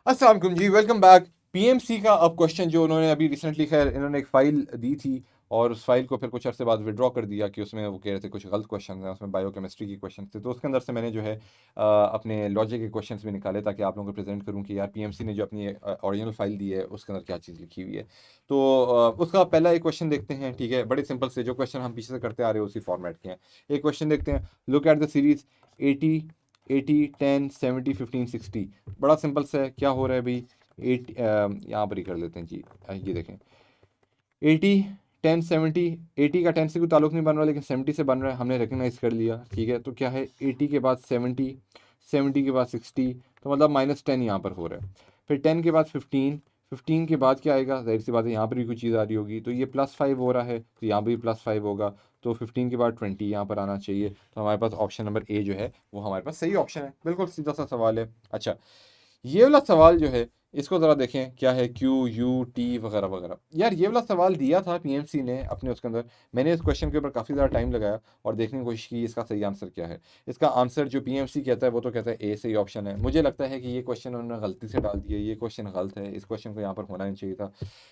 अस्सलाम वालेकुम जी, welcome back. PMC का अब क्वेश्चन जो उन्होंने अभी रिसेंटली, खैर इन्होंने एक फ़ाइल दी थी और उस फाइल को फिर कुछ अर्से बाद विड्रॉ कर दिया कि उसमें वो कह रहे थे कुछ गलत क्वेश्चन हैं, उसमें बायोकेमिस्ट्री के क्वेश्चन थे। तो उसके अंदर से मैंने जो है अपने लॉजिक के क्वेश्चंस भी निकाले ताकि आप लोगों को प्रेजेंट करूं कि यार पीएमसी ने जो अपनी ओरिजिनल फाइल दी है उसके अंदर क्या चीज़ लिखी हुई है। तो उसका पहला एक क्वेश्चन देखते हैं, ठीक है। बड़े सिंपल से जो क्वेश्चन हम पीछे से करते आ रहे हैं उसी फॉर्मेट के हैं। एक क्वेश्चन देखते हैं, लुक एट द सीरीज 80 80 10 70 15 60। बड़ा सिंपल सा है, क्या हो रहा है भाई। एट यहाँ पर ही कर लेते हैं जी। ये देखें, 80 10 70। 80 का 10 से कोई ताल्लुक नहीं बन रहा, लेकिन 70 से बन रहा है, हमने रिकग्नाइज कर लिया, ठीक है। तो क्या है, 80 के बाद 70, 70 के बाद 60, तो मतलब -10 यहाँ पर हो रहा है। फिर 10 के बाद 15, 15 के बाद क्या आएगा, जाहिर सी बात है यहाँ पर भी कोई चीज़ आ रही होगी, तो ये +5 हो रहा है, तो यहाँ पर भी +5 होगा। तो 15 के बाद 20 यहाँ पर आना चाहिए। तो हमारे पास ऑप्शन नंबर ए जो है वो हमारे पास सही ऑप्शन है। बिल्कुल सीधा सा सवाल है। अच्छा, ये वाला सवाल जो है इसको ज़रा देखें, क्या है, क्यू यू टी वगैरह वगैरह। यार ये वाला सवाल दिया था पीएमसी ने अपने उसके अंदर। मैंने इस क्वेश्चन के ऊपर काफ़ी ज़्यादा टाइम लगाया और देखने की कोशिश की इसका सही आंसर क्या है। इसका आंसर जो पीएमसी कहता है वो तो कहता है ए सही ऑप्शन है। मुझे लगता है कि ये क्वेश्चन उन्होंने गलती से डाल दिया, ये क्वेश्चन गलत है, इस क्वेश्चन को यहाँ पर होना नहीं चाहिए था।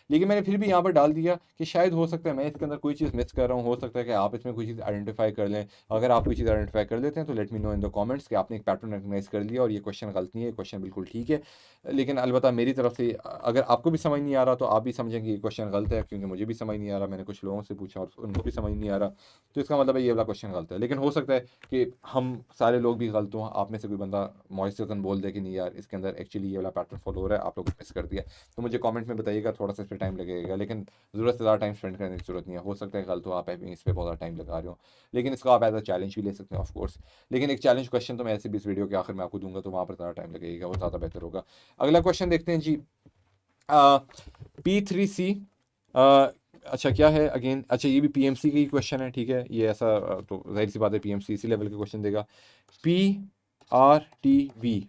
लेकिन मैंने फिर भी यहाँ पर डाल दिया कि शायद हो सकता है मैं इसके अंदर कोई चीज़ मिस कर रहा हूँ, हो सकता है कि आप इसमें कोई चीज़ आइडेंटिफाई कर लें। अगर आप कोई चीज़ आइडेंटिफाई कर लेते हैं तो let me know in the comments कि आपने एक पैटर्न रिकग्नाइज कर लिया और ये क्वेश्चन गलत नहीं है, क्वेश्चन बिल्कुल ठीक है। लेकिन अलबत्ता मेरी तरफ से अगर आपको भी समझ नहीं आ रहा तो आप भी समझेंगे ये क्वेश्चन गलत है, क्योंकि मुझे भी समझ नहीं आ रहा, मैंने कुछ लोगों से पूछा और उनको भी समझ नहीं आ रहा। तो इसका मतलब है ये वाला क्वेश्चन गलत है। लेकिन हो सकता है कि हम सारे लोग भी गलत हों, आप में से कोई बंदा मॉइस्चरन बोल दे कि नहीं यार इसके अंदर एक्चुअली ये वाला पैटर्न फॉलो हो रहा है, आप लोग मिस कर दिया। तो मुझे कमेंट में बताइएगा, थोड़ा सा इस पर टाइम लगेगा, लेकिन ज़रूरत से ज़्यादा टाइम स्पेंड करने की ज़रूरत नहीं है। हो सकता है गलत हो, आप इस पर बहुत ज़्यादा टाइम लगा रहे हो, लेकिन इसको आप एज अ चैलेंज भी ले सकते हैं ऑफ कोर्स। लेकिन एक चैलेंज क्वेश्चन तो मैं ऐसे भी इस वीडियो के आखिर में आपको दूंगा, तो वहाँ पर ज़्यादा टाइम लगेगा, वो ज़्यादा बेहतर होगा। अगला क्वेश्चन देखते हैं जी। P3C। अच्छा क्या है अगेन, अच्छा ये भी पीएमसी का ही क्वेश्चन है, ठीक है। ये ऐसा तो जाहिर सी बात है पीएमसी इसी लेवल के क्वेश्चन देगा। PRTV,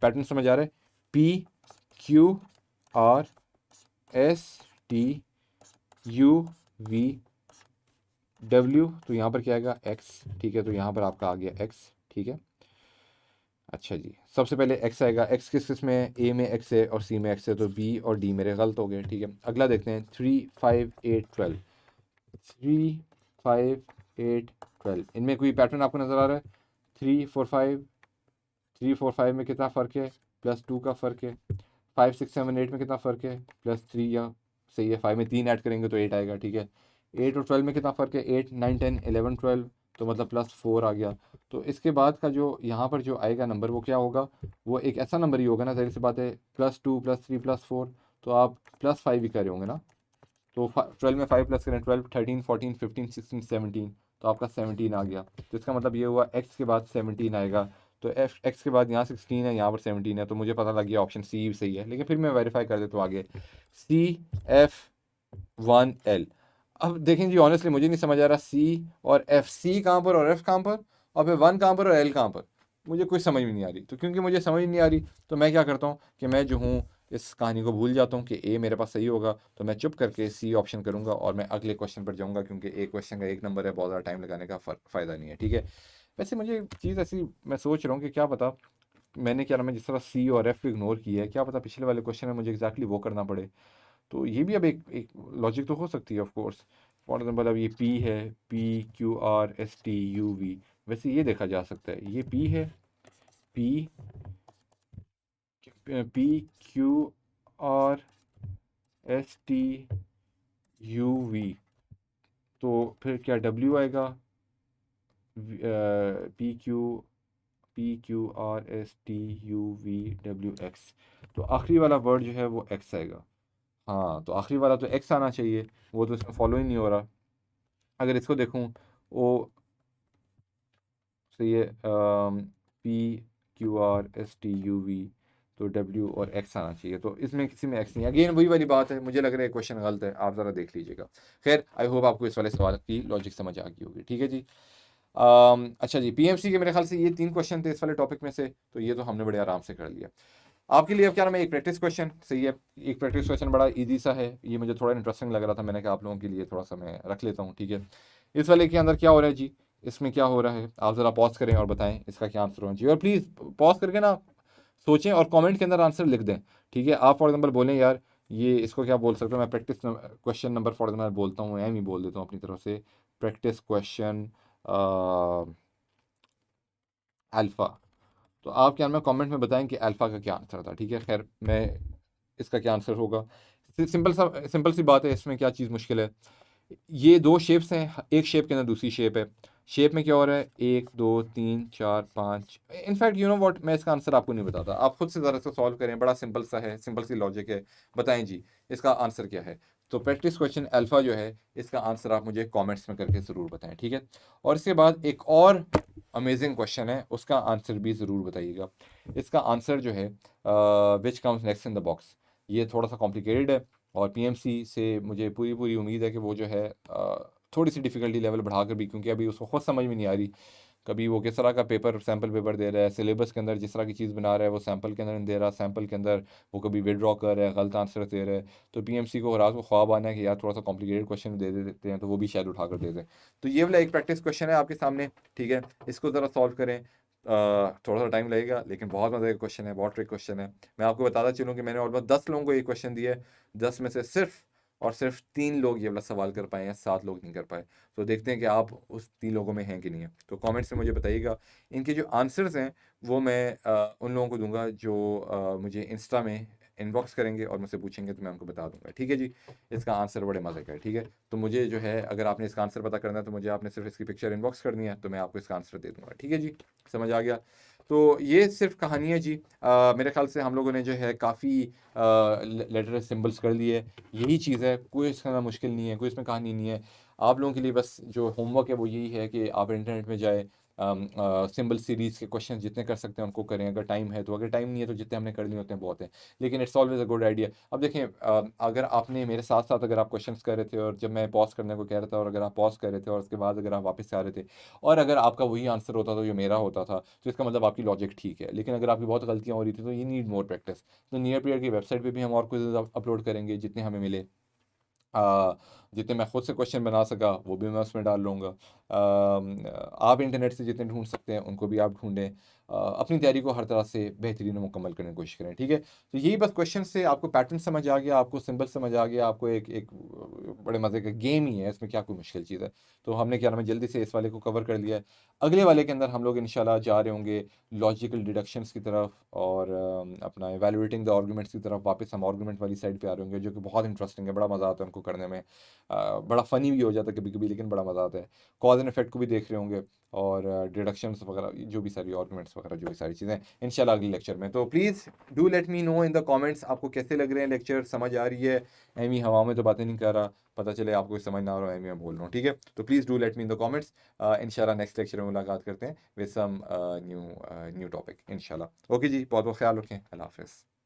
पैटर्न समझ आ रहा है। PQRSTUVW, तो यहाँ पर क्या आएगा, एक्स, ठीक है। तो यहाँ पर आपका आ गया एक्स, ठीक है। अच्छा जी, सबसे पहले एक्स आएगा। एक्स किस किस में है, ए में एक्स है और सी में एक्स है, तो बी और डी मेरे गलत हो गए, ठीक है। अगला देखते हैं, 3 5 8 12। 3 5 8 12, इनमें कोई पैटर्न आपको नज़र आ रहा है। 3 4 5, 3 4 5 में कितना फ़र्क है, +2 का फ़र्क है। 5 6 7 8 में कितना फ़र्क है, +3, या सही है, 5 में 3 ऐड करेंगे तो 8 आएगा, ठीक है। 8 और 12 में कितना फ़र्क है, 8 9 10 11 12, तो मतलब +4 आ गया। तो इसके बाद का जो यहाँ पर जो आएगा नंबर वो क्या होगा, वो एक ऐसा नंबर ही होगा ना, जाहिर सी बात है, +2 +3 +4, तो आप +5 ही कर रहे होंगे ना। तो 12 में 5 प्लस करें, 12 13 14 15 16 17, तो आपका 17 आ गया। तो इसका मतलब ये हुआ एक्स के बाद 17 आएगा। तो एफ एक्स के बाद यहाँ 16 है, यहाँ पर 17 है, तो मुझे पता लग गया ऑप्शन सी सही है। लेकिन फिर मैं वेरीफाई कर देता हूँ आगे, CF1L। अब देखें जी, ऑनेस्टली मुझे नहीं समझ आ रहा सी और एफ, सी कहाँ पर और एफ कहाँ पर, और फिर 1 कहाँ पर और एल कहाँ पर, मुझे कुछ समझ में नहीं आ रही। तो क्योंकि मुझे समझ नहीं आ रही, तो मैं क्या करता हूँ कि मैं जो हूँ इस कहानी को भूल जाता हूँ कि ए मेरे पास सही होगा, तो मैं चुप करके सी ऑप्शन करूँगा और मैं अगले क्वेश्चन पर जाऊँगा, क्योंकि एक क्वेश्चन का एक नंबर है, बहुत ज़्यादा टाइम लगाने का फ़ायदा नहीं है, ठीक है। वैसे मुझे चीज़ ऐसी मैं सोच रहा हूँ कि क्या पता मैंने क्या नाम है जिस तरह सी और एफ को इग्नोर किया है, क्या पता पिछले वाले क्वेश्चन में मुझे एग्जैक्टली वो करना पड़े। तो ये भी अब एक लॉजिक तो हो सकती है ऑफ कोर्स। फॉर एग्जाम्पल अब ये पी है, PQRSTUV, वैसे ये देखा जा सकता है, ये पी है, पी PQRSTUV, तो फिर क्या डब्ल्यू आएगा, PQRSTUVWX, तो आखिरी वाला वर्ड जो है वो एक्स आएगा। हाँ, तो आखिरी वाला तो एक्स आना चाहिए, वो तो इसमें फॉलो ही नहीं हो रहा। अगर इसको देखूँ, ओ सही है, PQRSTUV, तो डब्ल्यू और एक्स आना चाहिए, तो इसमें किसी में एक्स नहीं। अगेन वही वाली बात है, मुझे लग रहा है क्वेश्चन गलत है, आप ज़रा देख लीजिएगा। खैर आई होप आपको इस वाले सवाल की लॉजिक समझ आ गई होगी, ठीक है जी। अच्छा जी, पीएमसी के मेरे ख्याल से ये 3 क्वेश्चन थे इस वाले टॉपिक में से, तो ये तो हमने बड़े आराम से कर लिया। आपके लिए अब क्या नाम है, एक प्रैक्टिस क्वेश्चन, सही है। एक प्रैक्टिस क्वेश्चन बड़ा ईजी सा है, ये मुझे थोड़ा इंटरेस्टिंग लग रहा था, मैंने कहा आप लोगों के लिए थोड़ा सा मैं रख लेता हूँ, ठीक है। इस वाले के अंदर क्या हो रहा है जी, इसमें क्या हो रहा है, आप ज़रा पॉज करें और बताएं इसका क्या आंसर होना चाहिए, और प्लीज़ पॉज करके ना सोचें और कमेंट के अंदर आंसर लिख दें, ठीक है। आप फॉर एग्जांपल बोलें यार ये इसको क्या बोल सकते हो, मैं practice question number for example बोलता हूँ, एम ही बोल देता हूँ अपनी तरफ से, प्रैक्टिस क्वेश्चन अल्फ़ा। तो आप क्या मैं कमेंट में बताएं कि अल्फ़ा का क्या आंसर था, ठीक है। खैर मैं इसका क्या आंसर होगा, सिंपल सी बात है, इसमें क्या चीज़ मुश्किल है। ये दो शेप्स हैं, एक शेप के अंदर दूसरी शेप है, शेप में क्या हो रहा है, 1 2 3 4 5। इनफैक्ट यू नो व्हाट, मैं इसका आंसर आपको नहीं बताता, आप खुद से ज़रा सा सॉल्व करें, बड़ा सिंपल सा है, सिंपल सी लॉजिक है, बताएं जी इसका आंसर क्या है। तो प्रैक्टिस क्वेश्चन अल्फ़ा जो है, इसका आंसर आप मुझे कमेंट्स में करके ज़रूर बताएं, ठीक है। और इसके बाद एक और अमेजिंग क्वेश्चन है, उसका आंसर भी ज़रूर बताइएगा। इसका आंसर जो है which comes next in the box, ये थोड़ा सा कॉम्प्लिकेटेड है, और पीएमसी से मुझे पूरी पूरी उम्मीद है कि वो जो है थोड़ी सी डिफ़िकल्टी लेवल बढ़ा कर भी, क्योंकि अभी उसको खुद समझ में नहीं आ रही, कभी वो किस तरह का पेपर सैम्पल पेपर दे रहा है, सिलेबस के अंदर जिस तरह की चीज़ बना रहा है वो सैम्पल के अंदर नहीं दे रहा, सैम्पल के अंदर वो कभी विड्रॉ कर रहा है, गलत आंसर दे रहा है। तो पीएमसी को रात को ख्वाब आना है कि यार थोड़ा सा कॉम्प्लिकेटेड क्वेश्चन दे देते हैं, तो वो भी शायद उठा कर दे दें। तो ये वाला एक प्रैक्टिस क्वेश्चन है आपके सामने, ठीक है, इसको ज़रा सॉल्व करें। थोड़ा सा टाइम लगेगा, लेकिन बहुत मज़े का क्वेश्चन है, बहुत ट्रिक क्वेश्चन है। मैं आपको बताता चलूँ कि मैंने ऑलमोस्ट 10 लोगों को ये क्वेश्चन दिया है, 10 में से सिर्फ और सिर्फ 3 लोग ये वाला सवाल कर पाए हैं, 7 लोग नहीं कर पाए। तो देखते हैं कि आप उस 3 लोगों में हैं कि नहीं है। तो कमेंट्स में मुझे बताइएगा। इनके जो आंसर्स हैं वो मैं उन लोगों को दूंगा जो मुझे इंस्टा में इनबॉक्स करेंगे और मुझसे पूछेंगे, तो मैं उनको बता दूंगा, ठीक है जी। इसका आंसर बड़े मज़े का है, ठीक है। तो मुझे जो है, अगर आपने इसका आंसर पता करना है तो मुझे आपने सिर्फ इसकी पिक्चर इनबॉक्स करनी है, तो मैं आपको इसका आंसर दे दूंगा, ठीक है जी। समझ आ गया। तो ये सिर्फ कहानी है जी। मेरे ख्याल से हम लोगों ने जो है काफ़ी लेटर सिंबल्स कर लिए, यही चीज़ है, कोई इसका मुश्किल नहीं है, कोई इसमें कहानी नहीं है। आप लोगों के लिए बस जो होमवर्क है वो यही है कि आप इंटरनेट में जाए, सिंबल सीरीज़ के क्वेश्चन जितने कर सकते हैं उनको करें, अगर टाइम है तो, अगर टाइम नहीं है तो जितने हमने कर लिए होते हैं बहुत हैं। लेकिन it's always a good idea. अब देखें, अगर आपने मेरे साथ साथ अगर आप क्वेश्चंस कर रहे थे और जब मैं पॉज करने को कह रहा था, और अगर आप पॉज कर रहे थे और उसके बाद अगर आप वापस से आ रहे थे, और अगर आपका वही आंसर होता था जो मेरा होता था, तो इसका मतलब आपकी लॉजिक ठीक है। लेकिन अगर आपकी बहुत गलतियाँ हो रही थी, तो ये नीड मोर प्रैक्टिस। तो नियर पीरियड की वेबसाइट पे भी हम और क्विज़ अपलोड करेंगे जितने हमें मिले। अ, जितने मैं खुद से क्वेश्चन बना सका वो भी मैं उसमें डाल लूँगा। आप इंटरनेट से जितने ढूँढ सकते हैं उनको भी आप ढूँढें। अपनी तैयारी को हर तरह से बेहतरीन और मुकम्मल करने की कोशिश करें, ठीक है। तो यही बस क्वेश्चन से आपको पैटर्न समझ आ गया, आपको सिंबल समझ आ गया, आपको एक एक बड़े मज़े का गेम ही है, इसमें क्या कोई मुश्किल चीज़ है। तो हमने क्या नाम है जल्दी से इस वाले को कवर कर लिया है। अगले वाले के अंदर हम लोग इंशाल्लाह जा रहे होंगे लॉजिकल डिडक्शंस की तरफ, और अपना एवेलुएटिंग द आर्गुमेंट्स की तरफ, वापस हम आर्गुमेंट वाली साइड पे आ रहे होंगे, जो कि बहुत इंटरेस्टिंग है, बड़ा मज़ा आता है उनको करने में। बड़ा फ़नी भी हो जाता है कभी कभी, लेकिन बड़ा मज़ा आता है। कॉज एंड इफेक्ट को भी देख रहे होंगे, और डिडक्शंस वगैरह, जो भी सारी आर्गुमेंट्स वगैरह, जो भी सारी चीज़ें इंशाल्लाह अगले लेक्चर में। तो please do let me know in the comments आपको कैसे लग रहे हैं लेक्चर, समझ आ रही है। एमी हवा में तो बातें नहीं कर रहा, पता चले आपको कुछ समझ ना आ रहा हो, एमी मैं बोल रहा हूँ, ठीक है। तो please do let me in the comments. इंशाल्लाह नेक्स्ट लेक्चर में मुलाकात करते हैं with some new new topic इंशाल्लाह। ओके जी, बहुत बहुत ख्याल रखें, अल्लाह हाफ़िज़।